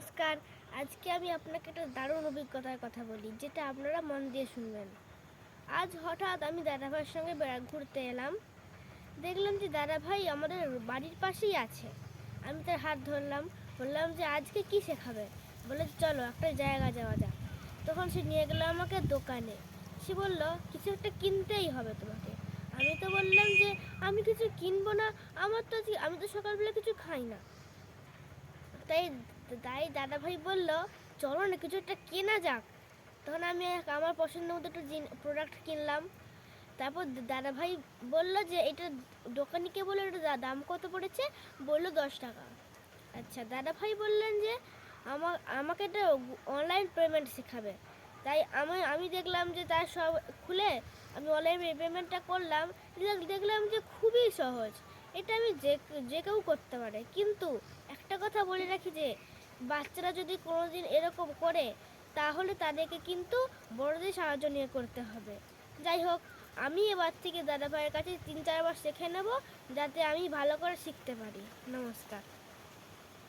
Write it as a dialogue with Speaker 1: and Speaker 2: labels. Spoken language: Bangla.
Speaker 1: নমস্কার। আজকে আমি আপনাকে একটা দারুণ অভিজ্ঞতার কথা বলি, যেটা আপনারা মন দিয়ে শুনবেন। আজ হঠাৎ আমি দাদাভাইয়ের সঙ্গে ঘুরতে এলাম। দেখলাম যে দাদাভাই আমাদের বাড়ির পাশেই আছে। আমি তার হাত ধরলাম, বললাম যে আজকে কি শেখাবে। বলে চলো একটা জায়গা যাওয়া যাক। তখন সে নিয়ে গেল আমাকে দোকানে। সে বলল কিছু একটা কিনতেই হবে তোমাকে। আমি তো বললাম যে আমি কিছু কিনবো না, আমি তো সকালবেলা কিছু খাই না। তাই তাই দাদাভাই বলল চলো না কিছু একটা কেনা যাক। তখন আমি আমার পছন্দ মতো একটা প্রোডাক্ট কিনলাম। তারপর দাদাভাই বলল যে এটা দোকানিকে বলে এটা দাম কত পড়েছে। বলল 10 টাকা। আচ্ছা, দাদাভাই বললেন যে আমাকে এটা অনলাইন পেমেন্ট শেখাবে। তাই আমি দেখলাম যে তার সব খুলে আমি অনলাইন পেমেন্টটা করলাম। দেখলাম যে খুবই সহজ। এটা আমি যে কেউ করতে পারে। কিন্তু একটা কথা বলে রাখি যে বাচ্চারা যদি কোনোদিন এরকম করে, তাহলে তাদেরকে কিন্তু বড়দের সাহায্য নিয়ে করতে হবে। যাই হোক, আমি এবার থেকে দাদাভাইয়ের কাছে 3-4 বার শিখে নেব, যাতে আমি ভালো করে শিখতে পারি। নমস্কার।